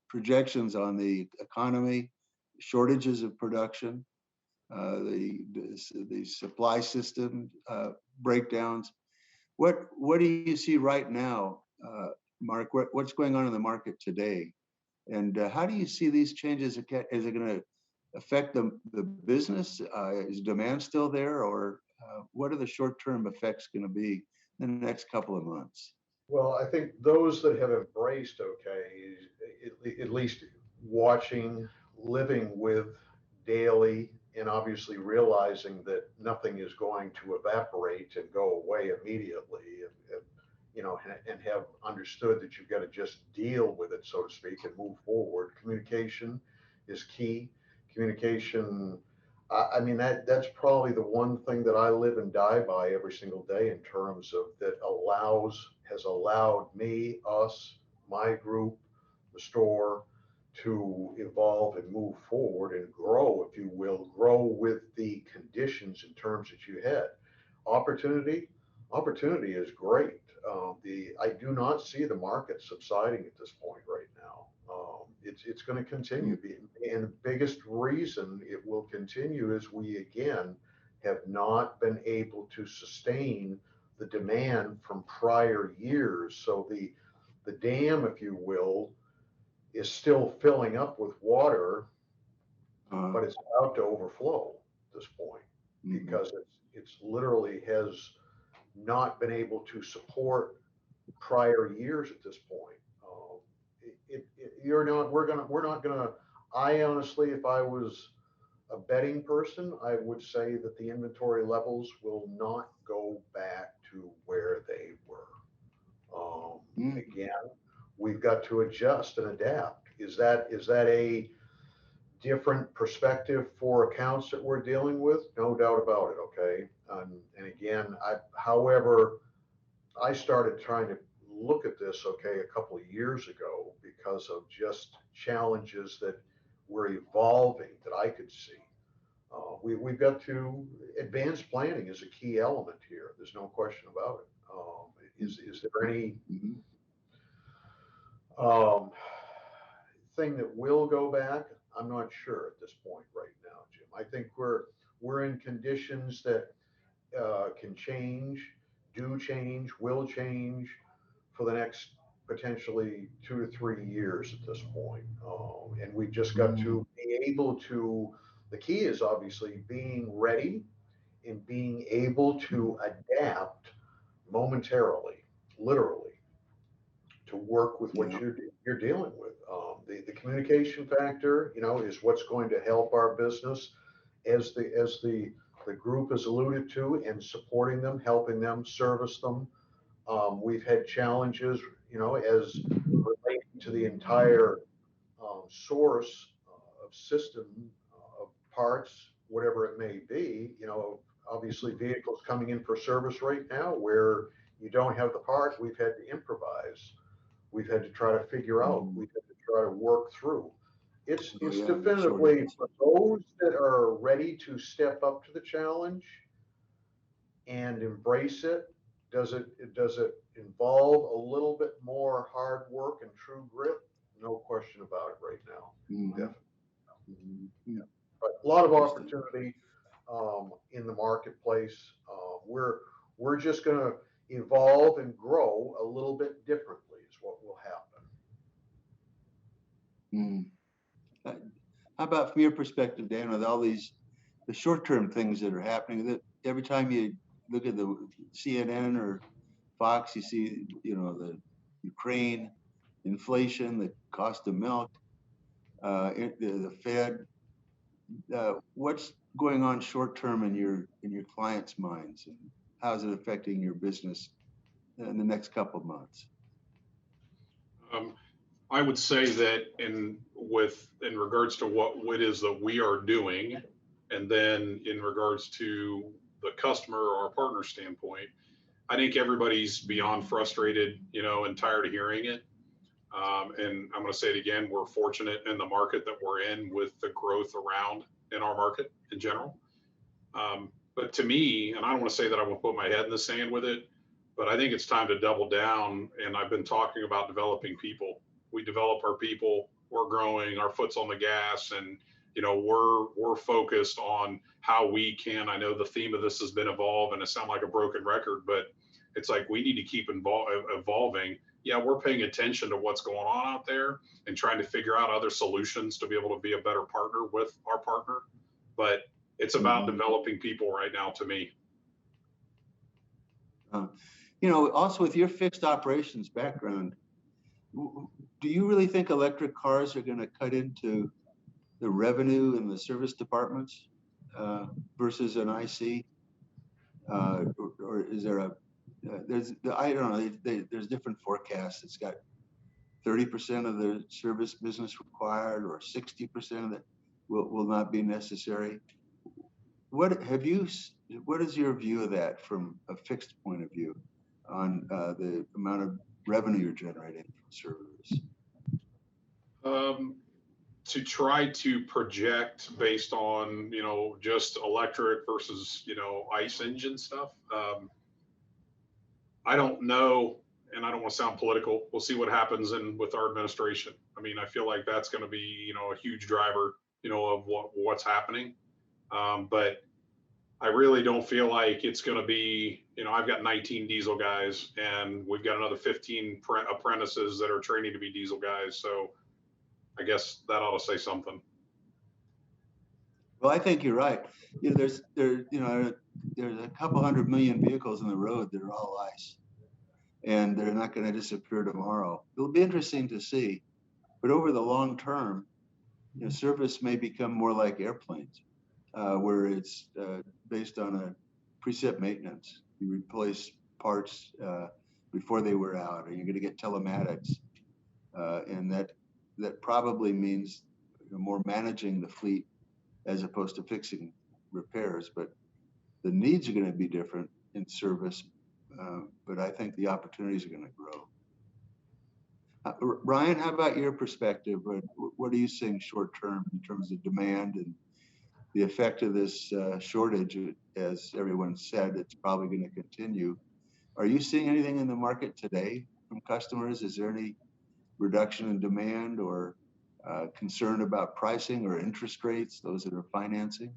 projections on the economy, shortages of production, the supply system breakdowns. What do you see right now, Mark? What's going on in the market today, and how do you see these changes? Is it going to affect the business? Is demand still there, or what are the short-term effects going to be in the next couple of months? Well, I think those that have embraced, at least watching, living with daily, and obviously realizing that nothing is going to evaporate and go away immediately, and have understood that you've got to just deal with it, so to speak, and move forward. Communication is key. Communication, that's probably the one thing that I live and die by every single day, in terms of that has allowed me, us, my group, the store, to evolve and move forward and grow, if you will, grow with the conditions in terms that you had. Opportunity is great. I do not see the market subsiding at this point right now. It's going to continue being, and the biggest reason it will continue is we again have not been able to sustain the demand from prior years. So the dam, if you will, is still filling up with water, but it's about to overflow at this point, because it's literally has not been able to support prior years at this point. We're not gonna. I honestly, if I was a betting person, I would say that the inventory levels will not go back to where they were. Again, we've got to adjust and adapt. Is that a different perspective for accounts that we're dealing with? No doubt about it. Okay. And again, however, I started trying to look at this, a couple of years ago, because of just challenges that were evolving that I could see. We've got to, advanced planning is a key element here. There's no question about it. Is there any thing that will go back? I'm not sure at this point right now, Jim. I think we're in conditions that can change, will change for the next potentially 2 to 3 years at this point. And we've just got to be able to, the key is obviously being ready and being able to adapt momentarily, literally, to work with what Yeah. you're dealing with. The communication factor, is what's going to help our business, as the group has alluded to, and supporting them, helping them, service them. We've had challenges, as relating to the entire source of system, of parts, whatever it may be. Obviously vehicles coming in for service right now where you don't have the part, we've had to improvise. We've had to try to figure out, we've had to try to work through. It's Oh, yeah, definitively shortages. for those that are ready to step up to the challenge and embrace it. Does it involve a little bit more hard work and true grit? No question about it right now. Mhm. Definitely. Mhm. But a lot of Interesting. opportunity in the marketplace. We're just going to evolve and grow a little bit differently is what will happen. Mm. How about from your perspective, Dan, with all the short-term things that are happening, that every time you look at the CNN or Fox, you see, the Ukraine, inflation, the cost of milk, the Fed. What's going on short-term in your clients' minds, and how is it affecting your business in the next couple of months? I would say that in regards to what it is that we are doing, and then in regards to the customer or our partner standpoint, I think everybody's beyond frustrated, and tired of hearing it. And I'm going to say it again, we're fortunate in the market that we're in with the growth around in our market in general. But to me, and I don't want to say that I will put my head in the sand with it, but I think it's time to double down. And I've been talking about developing people. We develop our people, we're growing, our foot's on the gas, and we're focused on how we can. I know the theme of this has been evolve, and it sounds like a broken record, but it's like we need to keep evolving. Yeah, we're paying attention to what's going on out there and trying to figure out other solutions to be able to be a better partner with our partner. But it's about developing people right now to me. Also with your fixed operations background, do you really think electric cars are going to cut into the revenue in the service departments versus an IC? Or is there I don't know, there's different forecasts. It's got 30% of the service business required, or 60% of it will not be necessary. What is your view of that from a fixed point of view on the amount of revenue you're generating from service? To try to project based on, just electric versus, ICE engine stuff. I don't know, and I don't want to sound political. We'll see what happens with our administration. I mean, I feel like that's going to be, a huge driver, of what's happening. But I really don't feel like it's going to be, I've got 19 diesel guys, and we've got another 15 apprentices that are training to be diesel guys. So I guess that ought to say something. Well, I think you're right. There's a couple 100 million vehicles on the road that are all ICE, and they're not going to disappear tomorrow. It'll be interesting to see, but over the long term, service may become more like airplanes, where it's based on a preset maintenance. You replace parts before they wear out, and you're going to get telematics, and that probably means more managing the fleet as opposed to fixing repairs. But the needs are going to be different in service, but I think the opportunities are going to grow. Bryan, how about your perspective? What are you seeing short term in terms of demand and the effect of this shortage? As everyone said, it's probably going to continue. Are you seeing anything in the market today from customers? Is there any reduction in demand, or concern about pricing or interest rates, those that are financing?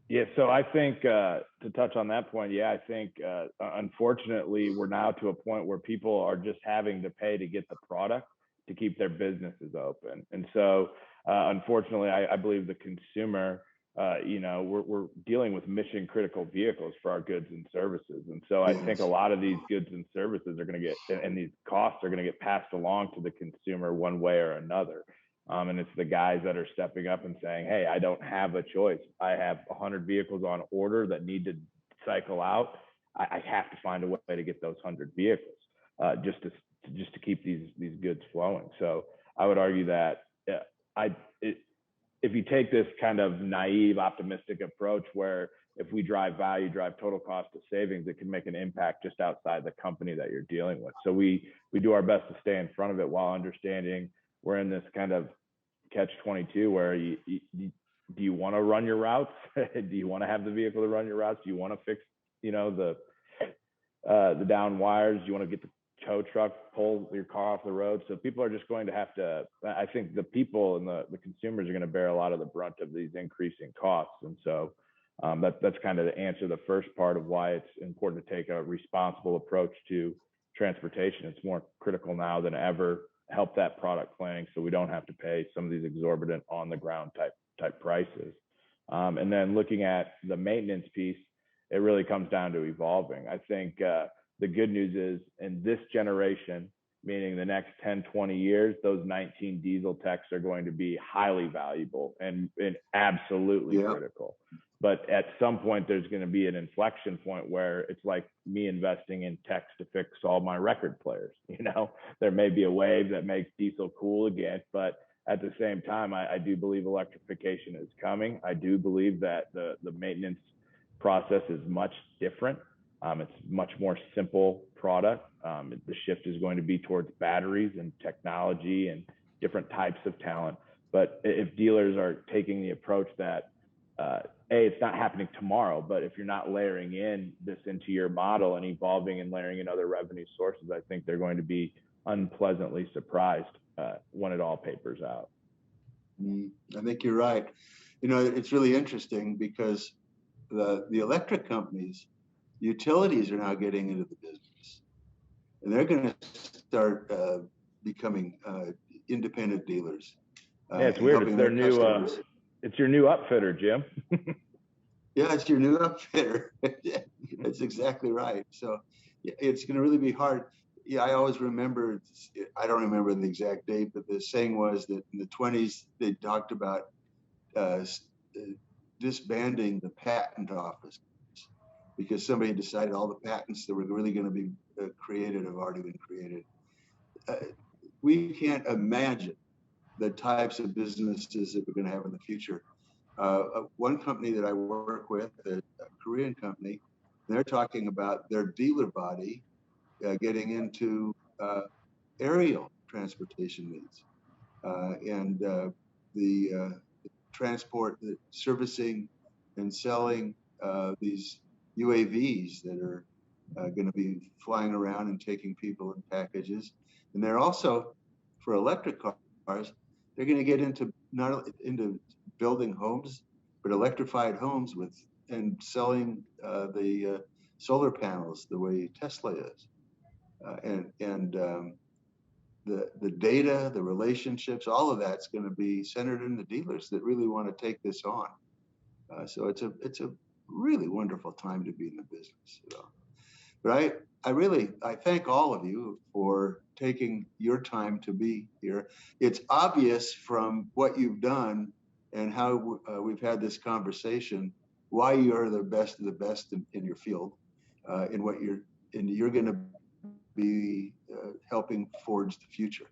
Yeah, so I think to touch on that point, I think unfortunately we're now to a point where people are just having to pay to get the product to keep their businesses open. And so unfortunately, I believe the consumer we're dealing with mission critical vehicles for our goods and services. And so I think a lot of these goods and services are going to get, and these costs are going to get passed along to the consumer one way or another. And it's the guys that are stepping up and saying, hey, I don't have a choice. I have 100 vehicles on order that need to cycle out. I have to find a way to get those 100 vehicles just to keep these goods flowing. So I would argue that if you take this kind of naive, optimistic approach where if we drive value, drive total cost of savings, it can make an impact just outside the company that you're dealing with. So we do our best to stay in front of it while understanding we're in this kind of catch-22 where do you want to run your routes? Do you want to have the vehicle to run your routes? Do you want to fix, the down wires? Do you want to get the tow truck, pull your car off the road? So people are just going to have to, I think the people and the consumers are going to bear a lot of the brunt of these increasing costs. And so that's kind of to answer the first part of why it's important to take a responsible approach to transportation. It's more critical now than ever. Help that product planning so we don't have to pay some of these exorbitant on the ground type prices. And then looking at the maintenance piece, it really comes down to evolving. I think the good news is in this generation, meaning the next 10, 20 years, those 19 diesel techs are going to be highly valuable and absolutely critical. But at some point, there's going to be an inflection point where it's like me investing in techs to fix all my record players. There may be a wave that makes diesel cool again, but at the same time, I do believe electrification is coming. I do believe that the maintenance process is much different. It's much more simple product. The shift is going to be towards batteries and technology and different types of talent. But if dealers are taking the approach that, it's not happening tomorrow, but if you're not layering in this into your model and evolving and layering in other revenue sources, I think they're going to be unpleasantly surprised when it all papers out. I think you're right. It's really interesting because the electric companies, utilities are now getting into the business, and they're going to start becoming independent dealers. It's weird. It's their new. It's your new upfitter, Jim. Yeah, it's your new upfitter. That's exactly right. So it's going to really be hard. Yeah, I always remember. I don't remember the exact date, but the saying was that in the 20s they talked about disbanding the patent office, because somebody decided all the patents that were really going to be created have already been created. We can't imagine the types of businesses that we're going to have in the future. One company that I work with, a Korean company, they're talking about their dealer body getting into aerial transportation needs and the transport, the servicing and selling these UAVs that are going to be flying around and taking people and packages. And they're also, for electric cars, they're going to get into not only into building homes, but electrified homes and selling the solar panels the way Tesla is. The data, the relationships, all of that's going to be centered in the dealers that really want to take this on. So it's a really wonderful time to be in the business. But I thank all of you for taking your time to be here. It's obvious from what you've done and how we've had this conversation why you're the best of the best in your field, and you're going to be helping forge the future.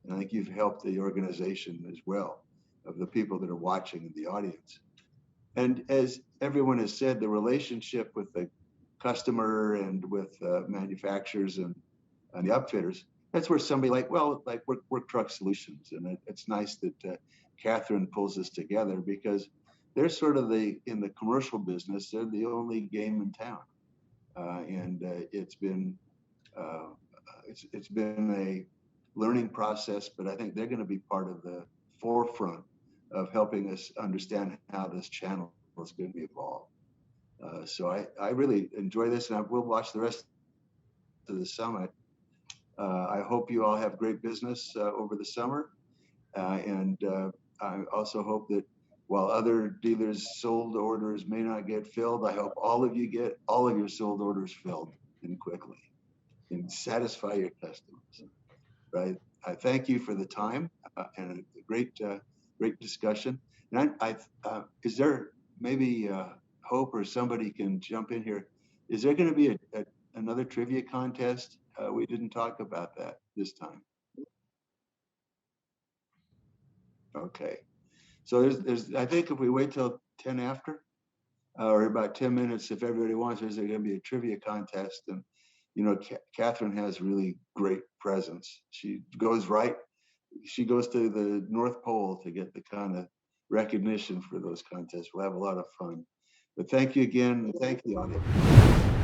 And I think you've helped the organization as well, of the people that are watching in the audience. And as everyone has said, the relationship with the customer and with manufacturers and the upfitters, that's where somebody like Work Truck Solutions, and it's nice that Catherine pulls us together, because they're sort of in the commercial business, they're the only game in town. And it's been a learning process, but I think they're going to be part of the forefront of helping us understand how this channel is going to be evolved. So I really enjoy this, and I will watch the rest of the summit. I hope you all have great business over the summer, and I also hope that while other dealers' sold orders may not get filled, I hope all of you get all of your sold orders filled and quickly and satisfy your customers, right? I thank you for the time and a great discussion. And is there maybe Hope or somebody can jump in here? Is there going to be another trivia contest? We didn't talk about that this time. Okay. So there's I think if we wait till 10 after, or about 10 minutes, if everybody wants, there's going to be a trivia contest. And, you know, Catherine has really great presence. She goes to the North Pole to get the kind of recognition for those contests. We'll have a lot of fun. But thank you again. Thank you, audience.